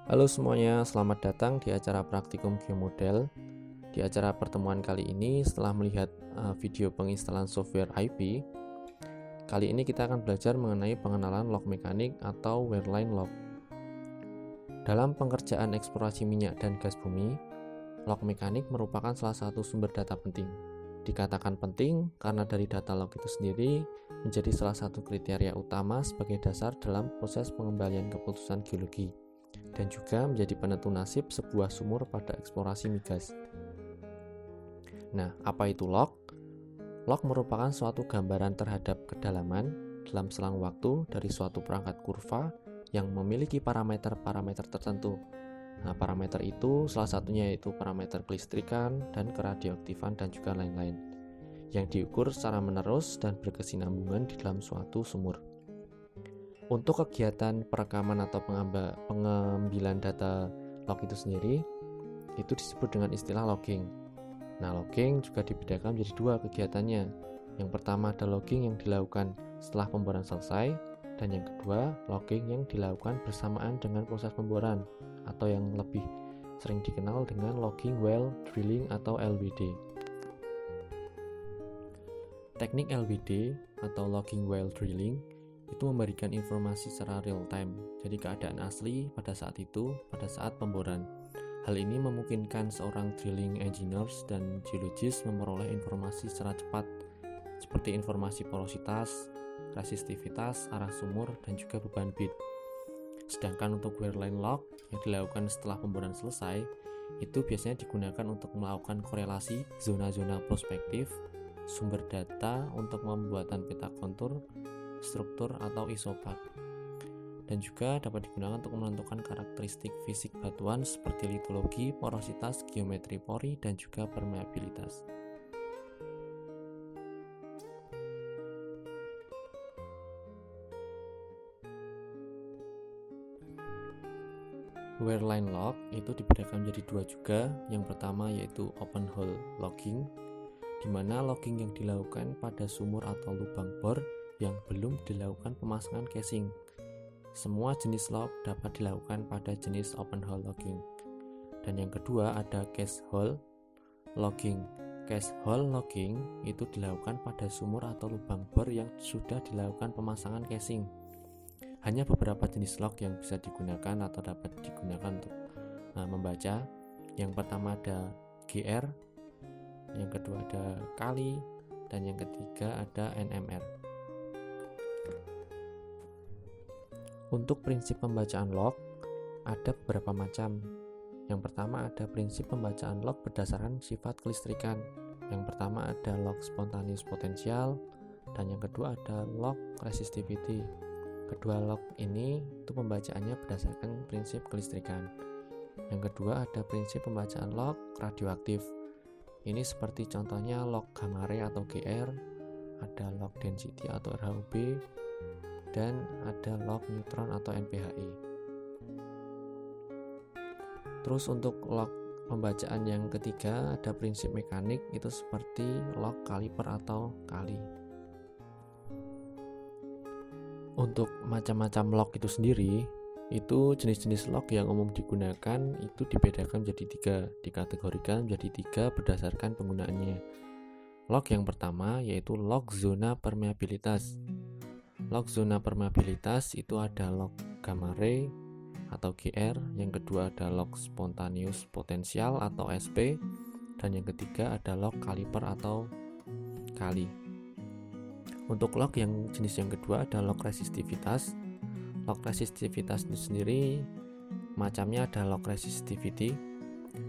Halo semuanya, selamat datang di acara Praktikum Geomodel. Di acara pertemuan kali ini, setelah melihat video penginstalan software IP, kali ini kita akan belajar mengenai pengenalan log mekanik atau wireline log. Dalam pengerjaan eksplorasi minyak dan gas bumi, log mekanik merupakan salah satu sumber data penting. Dikatakan penting karena dari data log itu sendiri menjadi salah satu kriteria utama sebagai dasar dalam proses pengembalian keputusan geologi, dan juga menjadi penentu nasib sebuah sumur pada eksplorasi migas. Nah, apa itu log? Log merupakan suatu gambaran terhadap kedalaman dalam selang waktu dari suatu perangkat kurva yang memiliki parameter-parameter tertentu. Nah, parameter itu salah satunya yaitu parameter kelistrikan dan keradioaktifan dan juga lain-lain, yang diukur secara menerus dan berkesinambungan di dalam suatu sumur. Untuk kegiatan perekaman atau pengambilan data log itu sendiri, itu disebut dengan istilah logging. Nah, logging juga dibedakan menjadi dua kegiatannya. Yang pertama ada logging yang dilakukan setelah pemboran selesai, dan yang kedua logging yang dilakukan bersamaan dengan proses pemboran, atau yang lebih sering dikenal dengan logging while drilling atau LWD. Teknik LWD atau logging while drilling itu memberikan informasi secara real time, jadi keadaan asli pada saat itu, pada saat pemboran. Hal ini memungkinkan seorang drilling engineers dan geologis memperoleh informasi secara cepat, seperti informasi porositas, resistivitas, arah sumur, dan juga beban bit. Sedangkan untuk wireline log yang dilakukan setelah pemboran selesai, itu biasanya digunakan untuk melakukan korelasi zona-zona prospektif, sumber data untuk pembuatan peta kontur, struktur atau isopak, dan juga dapat digunakan untuk menentukan karakteristik fisik batuan seperti litologi, porositas, geometri pori, dan juga permeabilitas. Wireline log itu dibedakan menjadi dua juga. Yang pertama yaitu open hole logging, di mana logging yang dilakukan pada sumur atau lubang bor yang belum dilakukan pemasangan casing. Semua jenis log dapat dilakukan pada jenis open hole logging. Dan yang kedua ada case hole logging. Case hole logging itu dilakukan pada sumur atau lubang bor yang sudah dilakukan pemasangan casing. Hanya beberapa jenis log yang bisa digunakan atau dapat digunakan untuk membaca. Yang pertama ada GR, yang kedua ada kali, dan yang ketiga ada NMR. Untuk prinsip pembacaan log ada beberapa macam. Yang pertama ada prinsip pembacaan log berdasarkan sifat kelistrikan. Yang pertama ada log spontaneous potensial, dan yang kedua ada log resistivity. Kedua log ini itu pembacaannya berdasarkan prinsip kelistrikan. Yang kedua ada prinsip pembacaan log radioaktif. Ini seperti contohnya log gamma ray atau GR, ada log density atau RHUB, dan ada log neutron atau NPHI. Terus untuk log pembacaan yang ketiga ada prinsip mekanik, itu seperti log kaliper atau kali. Untuk macam-macam log itu sendiri, itu jenis-jenis log yang umum digunakan itu dibedakan menjadi tiga, dikategorikan menjadi tiga berdasarkan penggunaannya. Log yang pertama yaitu log zona permeabilitas. Log zona permeabilitas itu ada log gamma ray atau GR, yang kedua ada log spontaneous potensial atau SP, dan yang ketiga ada log kaliper atau kali. Untuk log yang jenis yang kedua ada log resistivitas. Log resistivitas itu sendiri macamnya ada log resistivity,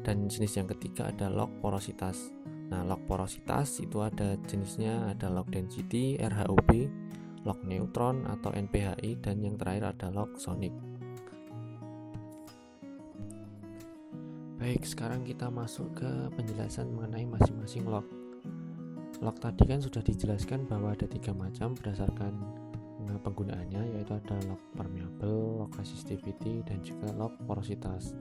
dan jenis yang ketiga ada log porositas. Nah, log porositas itu ada jenisnya ada log density, RHUB, log neutron atau NPHI, dan yang terakhir ada log sonic. Baik, sekarang kita masuk ke penjelasan mengenai masing-masing log. Log tadi kan sudah dijelaskan bahwa ada tiga macam berdasarkan penggunaannya, yaitu ada log permeable, log resistivity, dan juga log porositas.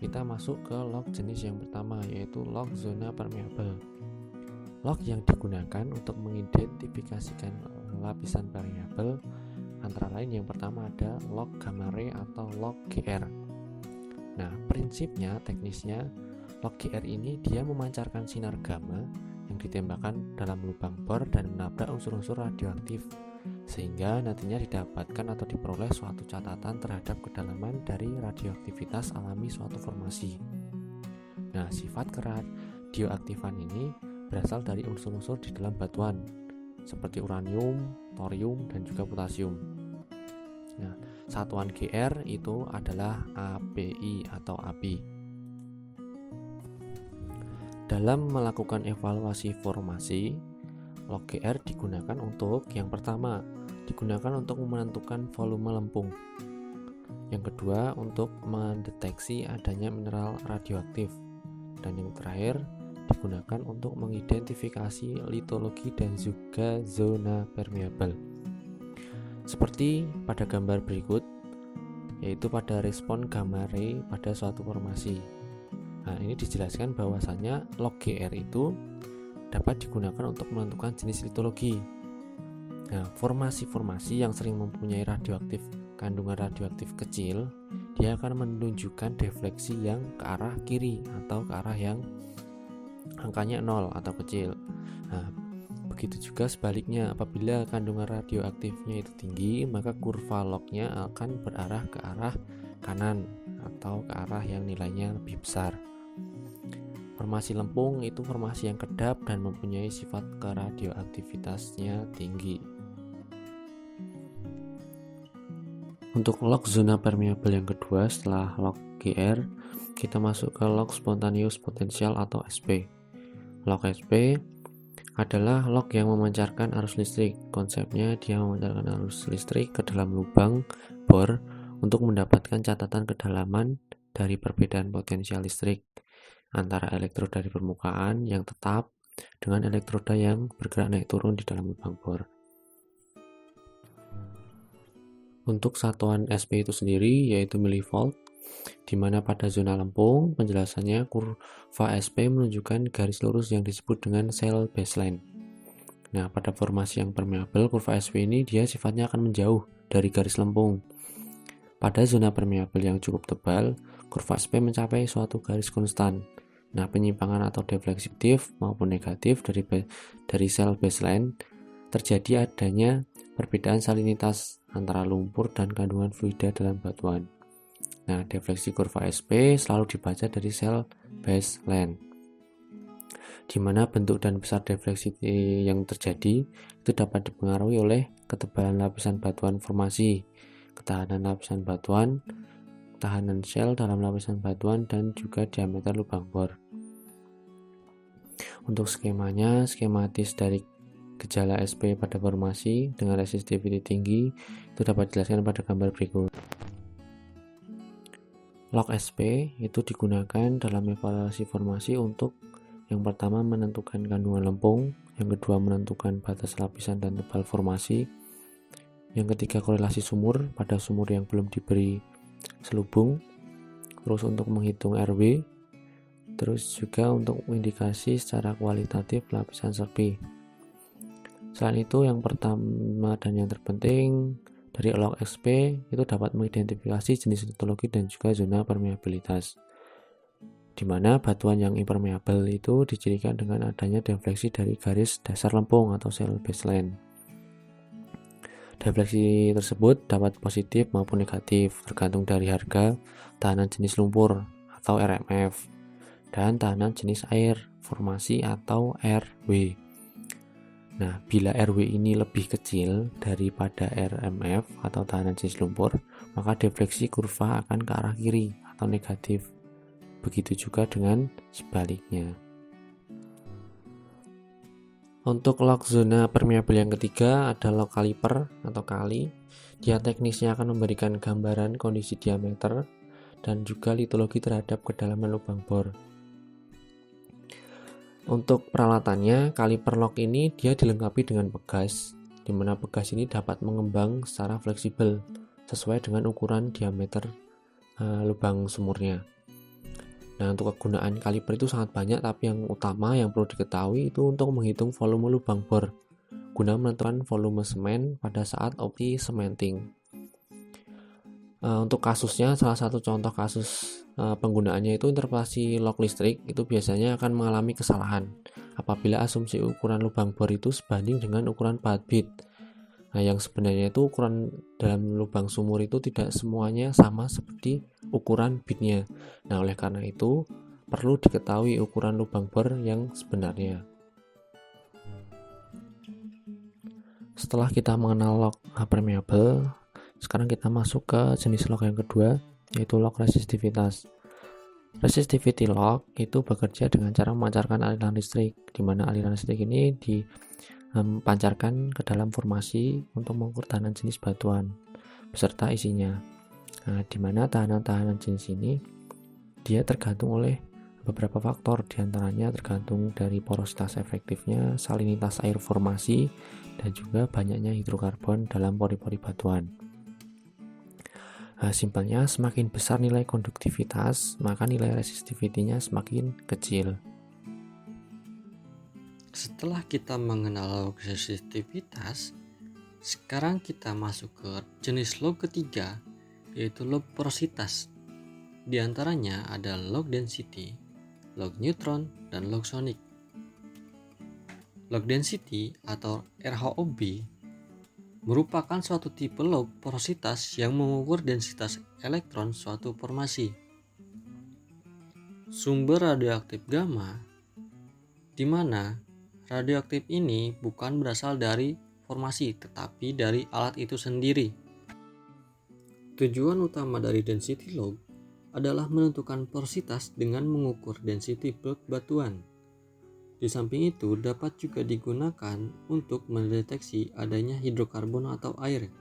Kita masuk ke log jenis yang pertama, yaitu log zona permeable. Log yang digunakan untuk mengidentifikasikan lapisan variabel antara lain yang pertama ada log gamma ray atau log GR. Nah, prinsipnya, teknisnya, log GR ini dia memancarkan sinar gamma yang ditembakkan dalam lubang bor dan menabrak unsur-unsur radioaktif, sehingga nantinya didapatkan atau diperoleh suatu catatan terhadap kedalaman dari radioaktivitas alami suatu formasi. Nah, sifat keradioaktifan ini berasal dari unsur-unsur di dalam batuan, seperti uranium, thorium, dan juga potasium. Nah, satuan GR itu adalah API atau API. Dalam melakukan evaluasi formasi, log GR digunakan untuk yang pertama, digunakan untuk menentukan volume lempung. Yang kedua, untuk mendeteksi adanya mineral radioaktif. Dan yang terakhir, digunakan untuk mengidentifikasi litologi dan juga zona permeabel. Seperti pada gambar berikut, yaitu pada respon gamma ray pada suatu formasi. Nah, ini dijelaskan bahwasannya log GR itu dapat digunakan untuk menentukan jenis litologi. Nah, formasi-formasi yang sering mempunyai kandungan radioaktif kecil, dia akan menunjukkan defleksi yang ke arah kiri atau ke arah yang angkanya 0 atau kecil. Nah, begitu juga sebaliknya, apabila kandungan radioaktifnya itu tinggi, maka kurva lognya akan berarah ke arah kanan atau ke arah yang nilainya lebih besar. Formasi lempung itu formasi yang kedap dan mempunyai sifat keradioaktivitasnya tinggi. Untuk log zona permeabel yang kedua setelah log GR, kita masuk ke log spontaneous potential atau SP. Log SP adalah log yang memancarkan arus listrik. Konsepnya dia memancarkan arus listrik ke dalam lubang bor untuk mendapatkan catatan kedalaman dari perbedaan potensial listrik antara elektroda di permukaan yang tetap dengan elektroda yang bergerak naik turun di dalam lubang bor. Untuk satuan SP itu sendiri yaitu milivolt, di mana pada zona lempung penjelasannya kurva SP menunjukkan garis lurus yang disebut dengan cell baseline. Nah, pada formasi yang permeabel, kurva SP ini dia sifatnya akan menjauh dari garis lempung. Pada zona permeabel yang cukup tebal, kurva SP mencapai suatu garis konstan. Nah, penyimpangan atau defleksi positif maupun negatif dari sel baseline terjadi adanya perbedaan salinitas antara lumpur dan kandungan fluida dalam batuan. Nah, defleksi kurva SP selalu dibaca dari sel baseline, di mana bentuk dan besar defleksi yang terjadi itu dapat dipengaruhi oleh ketebalan lapisan batuan formasi, ketahanan lapisan batuan, ketahanan sel dalam lapisan batuan, dan juga diameter lubang bor. Untuk skemanya, skematis dari gejala SP pada formasi dengan resistivity tinggi itu dapat dijelaskan pada gambar berikut. Log SP itu digunakan dalam evaluasi formasi untuk yang pertama menentukan kandungan lempung, yang kedua menentukan batas lapisan dan tebal formasi, yang ketiga korelasi sumur pada sumur yang belum diberi selubung, terus untuk menghitung RW, terus juga untuk indikasi secara kualitatif lapisan sepi. Selain itu, yang pertama dan yang terpenting dari log SP itu dapat mengidentifikasi jenis litologi dan juga zona permeabilitas, di mana batuan yang impermeabel itu dicirikan dengan adanya defleksi dari garis dasar lempung atau sel baseline. Defleksi tersebut dapat positif maupun negatif tergantung dari harga tahanan jenis lumpur atau RMF dan tahanan jenis air formasi atau RW. Nah, bila RW ini lebih kecil daripada RMF atau tahanan jenis lumpur, maka defleksi kurva akan ke arah kiri atau negatif. Begitu juga dengan sebaliknya. Untuk log zona permeabel yang ketiga ada log kaliper atau kali. Dia teknisnya akan memberikan gambaran kondisi diameter dan juga litologi terhadap kedalaman lubang bor. Untuk peralatannya, kaliper log ini dia dilengkapi dengan pegas, di mana pegas ini dapat mengembang secara fleksibel sesuai dengan ukuran diameter lubang sumurnya. Nah, untuk kegunaan kaliper itu sangat banyak, tapi yang utama yang perlu diketahui itu untuk menghitung volume lubang bor guna menentukan volume semen pada saat opti cementing. Untuk kasusnya, salah satu contoh kasus penggunaannya itu interpolasi log listrik itu biasanya akan mengalami kesalahan apabila asumsi ukuran lubang bor itu sebanding dengan ukuran pahat bit. Nah, yang sebenarnya itu ukuran dalam lubang sumur itu tidak semuanya sama seperti ukuran bitnya. Nah, oleh karena itu perlu diketahui ukuran lubang bor yang sebenarnya. Setelah kita mengenal log permeable, sekarang kita masuk ke jenis log yang kedua, yaitu log resistivitas. Resistivity log itu bekerja dengan cara memancarkan aliran listrik, di mana aliran listrik ini dipancarkan ke dalam formasi untuk mengukur tahanan jenis batuan beserta isinya. Nah, di mana tahanan-tahanan jenis ini dia tergantung oleh beberapa faktor, diantaranya tergantung dari porositas efektifnya, salinitas air formasi, dan juga banyaknya hidrokarbon dalam pori-pori batuan. Nah, simpelnya semakin besar nilai konduktivitas, maka nilai resistivity-nya semakin kecil. Setelah kita mengenal log resistivitas, sekarang kita masuk ke jenis log ketiga, yaitu log porositas. Di antaranya ada log density, log neutron, dan log sonic. Log density atau RHOB merupakan suatu tipe log porositas yang mengukur densitas elektron suatu formasi. Sumber radioaktif gamma, di mana radioaktif ini bukan berasal dari formasi tetapi dari alat itu sendiri. Tujuan utama dari density log adalah menentukan porositas dengan mengukur density bulk batuan. Di samping itu dapat juga digunakan untuk mendeteksi adanya hidrokarbon atau air.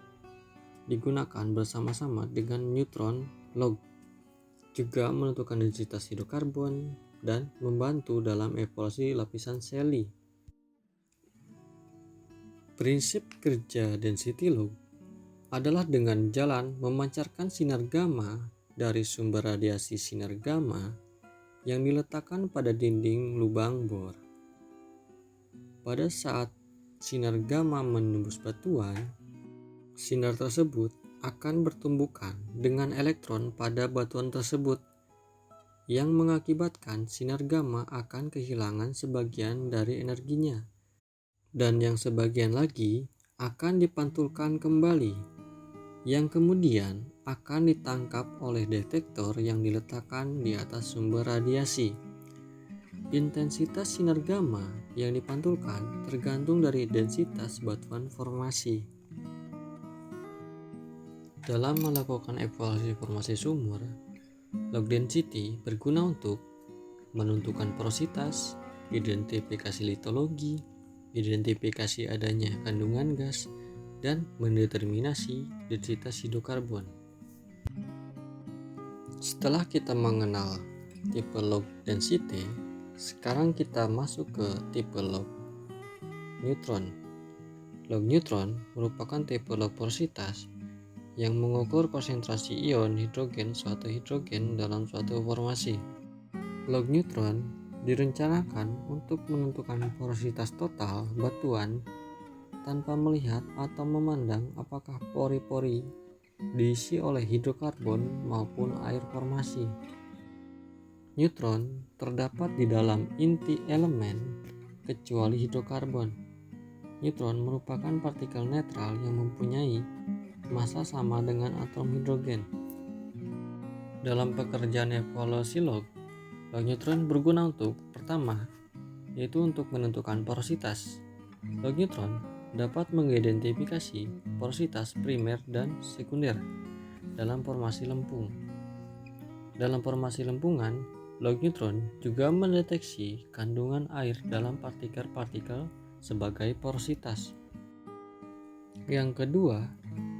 Digunakan bersama-sama dengan neutron log, juga menentukan densitas hidrokarbon dan membantu dalam evaluasi lapisan seli. Prinsip kerja density log adalah dengan jalan memancarkan sinar gamma dari sumber radiasi sinar gamma yang diletakkan pada dinding lubang bor. Pada saat sinar gamma menembus batuan, sinar tersebut akan bertumbukan dengan elektron pada batuan tersebut, yang mengakibatkan sinar gamma akan kehilangan sebagian dari energinya, dan yang sebagian lagi akan dipantulkan kembali, yang kemudian akan ditangkap oleh detektor yang diletakkan di atas sumber radiasi. Intensitas sinar gamma yang dipantulkan tergantung dari densitas batuan formasi. Dalam melakukan evaluasi formasi sumur, log density berguna untuk menentukan porositas, identifikasi litologi, identifikasi adanya kandungan gas, dan mendeterminasi densitas hidrokarbon. Setelah kita mengenal tipe log density, sekarang kita masuk ke tipe log neutron. Log neutron merupakan tipe log porositas yang mengukur konsentrasi ion hidrogen suatu hidrogen dalam suatu formasi. Log neutron direncanakan untuk menentukan porositas total batuan tanpa melihat atau memandang apakah pori-pori diisi oleh hidrokarbon maupun air formasi. Neutron terdapat di dalam inti elemen kecuali hidrokarbon. Neutron merupakan partikel netral yang mempunyai massa sama dengan atom hidrogen. Dalam pekerjaan evaluasi log neutron berguna untuk pertama, yaitu untuk menentukan porositas. Log neutron dapat mengidentifikasi porositas primer dan sekunder dalam formasi lempung. Dalam formasi lempungan, log neutron juga mendeteksi kandungan air dalam partikel-partikel sebagai porositas. Yang kedua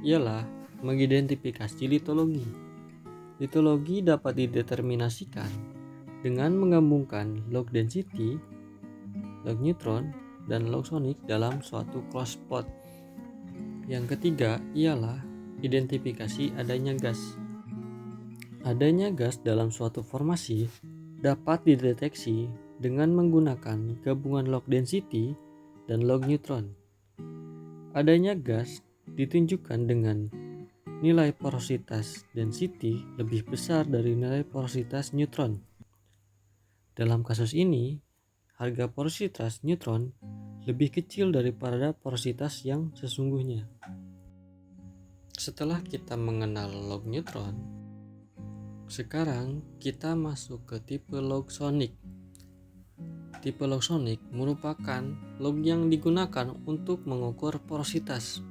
ialah mengidentifikasi litologi. Litologi dapat dideterminasikan dengan menggabungkan log density, log neutron, dan log sonic dalam suatu closed spot. Yang ketiga ialah identifikasi adanya gas. Adanya gas dalam suatu formasi dapat dideteksi dengan menggunakan gabungan log density dan log neutron. Adanya gas ditunjukkan dengan nilai porositas density lebih besar dari nilai porositas neutron. Dalam kasus ini, harga porositas neutron lebih kecil daripada porositas yang sesungguhnya. Setelah kita mengenal log neutron, sekarang kita masuk ke tipe log sonic. Tipe log sonic merupakan log yang digunakan untuk mengukur porositas.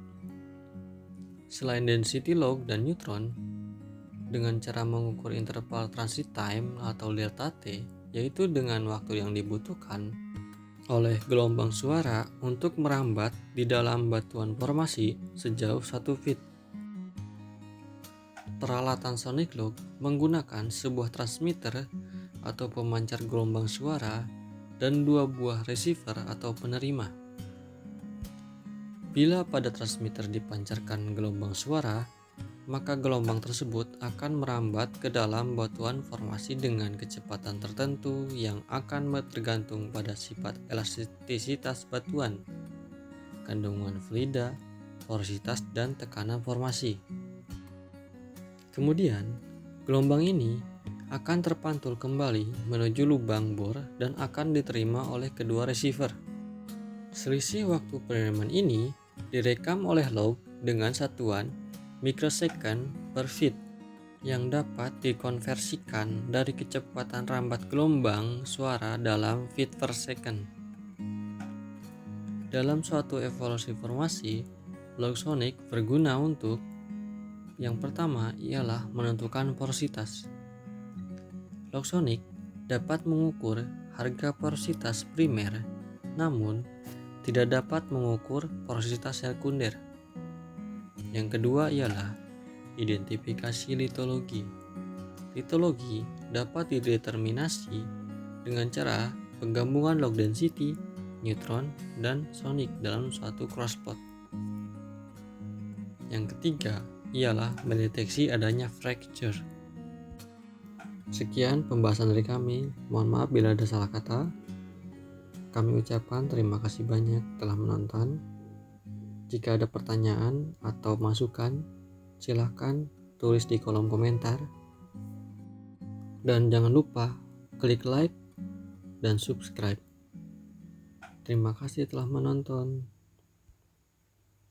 Selain density log dan neutron, dengan cara mengukur interval transit time atau delta T, yaitu dengan waktu yang dibutuhkan oleh gelombang suara untuk merambat di dalam batuan formasi sejauh 1 feet. Peralatan sonic log menggunakan sebuah transmitter atau pemancar gelombang suara dan 2 buah receiver atau penerima. Bila pada transmitter dipancarkan gelombang suara, maka gelombang tersebut akan merambat ke dalam batuan formasi dengan kecepatan tertentu yang akan tergantung pada sifat elastisitas batuan, kandungan fluida, porositas, dan tekanan formasi. Kemudian, gelombang ini akan terpantul kembali menuju lubang bor dan akan diterima oleh kedua receiver. Selisih waktu penerimaan ini direkam oleh log dengan satuan microsecond per feet yang dapat dikonversikan dari kecepatan rambat gelombang suara dalam feet per second. Dalam suatu evolusi formasi, log sonic berguna untuk yang pertama ialah menentukan porositas. Log sonic dapat mengukur harga porositas primer, namun tidak dapat mengukur porositas sekunder. Yang kedua ialah identifikasi litologi. Litologi dapat dideterminasi dengan cara penggabungan log density, neutron, dan sonic dalam suatu crosspot. Yang ketiga ialah mendeteksi adanya fracture. Sekian pembahasan dari kami. Mohon maaf bila ada salah kata. Kami ucapkan terima kasih banyak telah menonton. Jika ada pertanyaan atau masukan, silahkan tulis di kolom komentar. Dan jangan lupa klik like dan subscribe. Terima kasih telah menonton.